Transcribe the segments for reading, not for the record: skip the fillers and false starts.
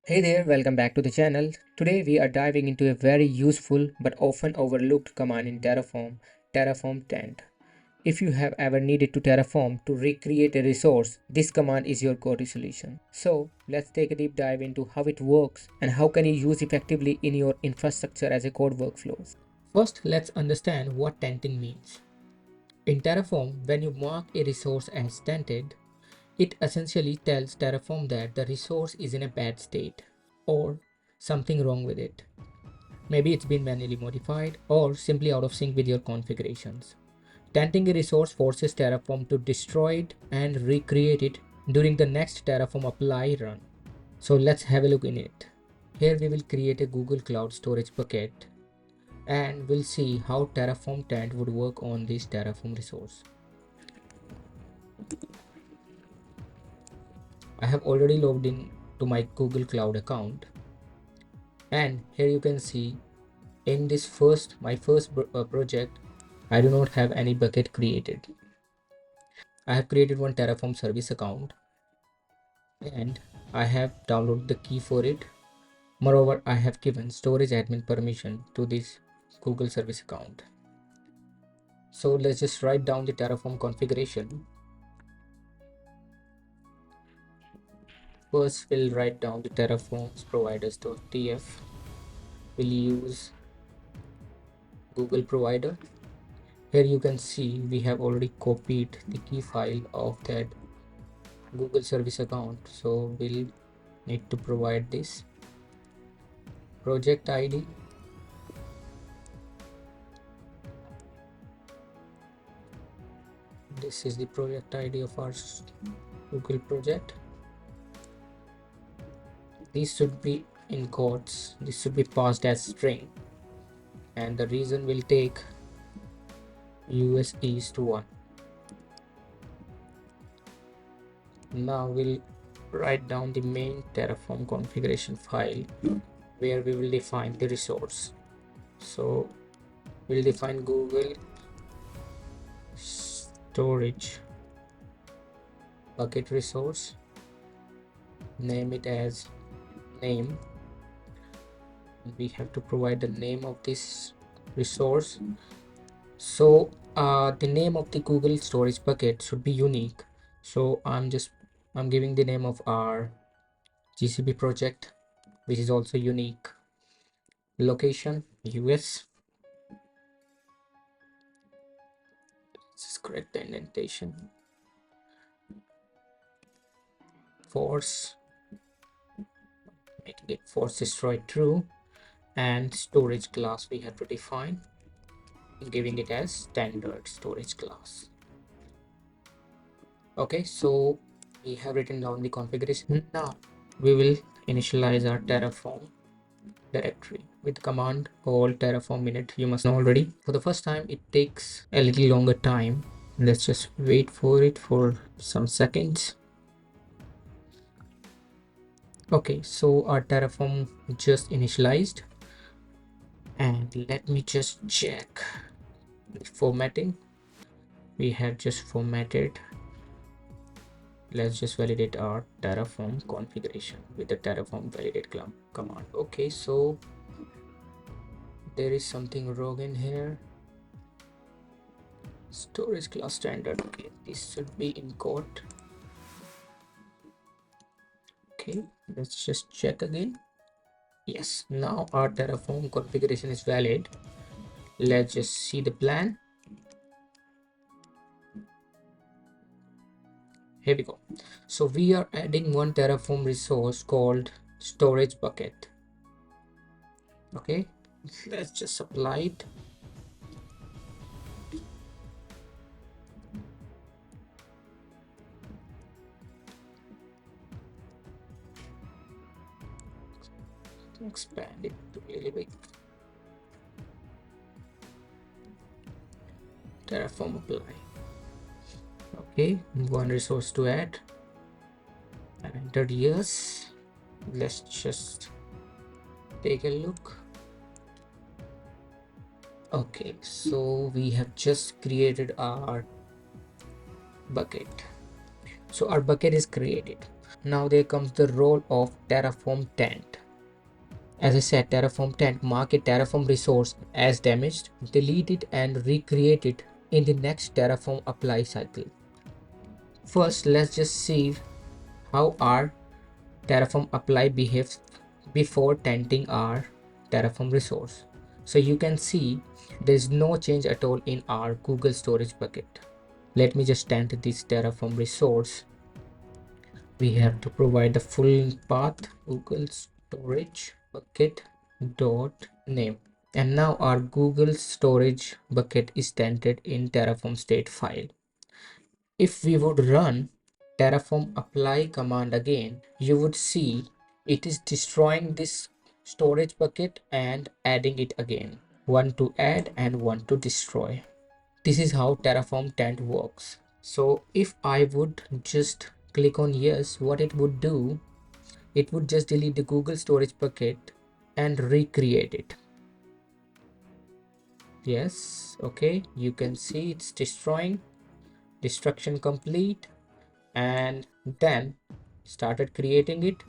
Hey there, welcome back to the channel. Today we are diving into a very useful but often overlooked command in Terraform, Terraform Taint. If you have ever needed to terraform to recreate a resource, this command is your go-to solution. So let's take a deep dive into how it works and how can you use effectively in your infrastructure as a code workflows. First, let's understand what tenting means. In Terraform, when you mark a resource as tented, it essentially tells Terraform that the resource is in a bad state or something wrong with it. Maybe it's been manually modified or simply out of sync with your configurations. Tenting a resource forces Terraform to destroy it and recreate it during the next Terraform apply run. So let's have a look in it. Here we will create a Google Cloud Storage bucket and we'll see how Terraform Taint would work on this Terraform resource. I have already logged in to my Google Cloud account, and here you can see in this my first project I do not have any bucket created. I have created one Terraform service account and I have downloaded the key for it. Moreover, I have given storage admin permission to this Google service account. So let's just write down the Terraform configuration. First, we'll write down the Terraform's providers.tf. We'll use Google provider. Here you can see we have already copied the key file of that Google service account, so we'll need to provide this project ID. This is the project ID of our Google project. These should be in quotes. This should be passed as string, and the reason will take US East 1. Now we'll write down the main Terraform configuration file where we will define the resource. So we'll define Google storage bucket resource, name it as name. We have to provide the name of this resource. So the name of the Google storage bucket should be unique. So I'm giving the name of our GCP project, which is also unique. Location US. This is correct the indentation. Force, making it force destroy true, and storage class we have to define, giving it as standard storage class. Okay, so we have written down the configuration. Now we will initialize our Terraform directory with command called terraform init. You must know already. For the first time it takes a little longer time. Let's just wait for it for some seconds. Okay, so our Terraform just initialized, and let me just check the formatting. We have just formatted. Let's just validate our Terraform configuration with the Terraform validate command. Okay, so there is something wrong in here. Storage class standard. Okay, this should be in quote. Okay, let's just check again. Yes, now our Terraform configuration is valid. Let's just see the plan. Here we go. So we are adding one Terraform resource called storage bucket. Okay, let's just apply it. Expand it to really big. Terraform apply. Okay, one resource to add. I entered yes. Let's just take a look. Okay, so we have just created our bucket. So our bucket is created. Now there comes the role of Terraform Taint. As I said, Terraform Taint mark a Terraform resource as damaged, delete it and recreate it in the next Terraform apply cycle. First, let's just see how our Terraform apply behaves before tenting our Terraform resource. So you can see there is no change at all in our Google storage bucket. Let me just tent this Terraform resource. We have to provide the full path Google storage bucket dot name. And now our Google storage bucket is tented in Terraform state file. If we would run Terraform apply command again, you would see it is destroying this storage bucket and adding it again. One to add and one to destroy. This is how Terraform Taint works. So if I would just click on yes, what it would do, it would just delete the Google storage bucket and recreate it. Yes, okay, you can see it's destroying, destruction complete, and then started creating it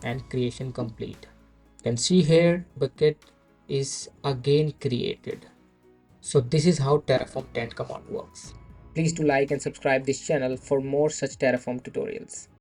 and creation complete. You can see here bucket is again created. So this is how Terraform Taint command works. Please do like and subscribe this channel for more such Terraform tutorials.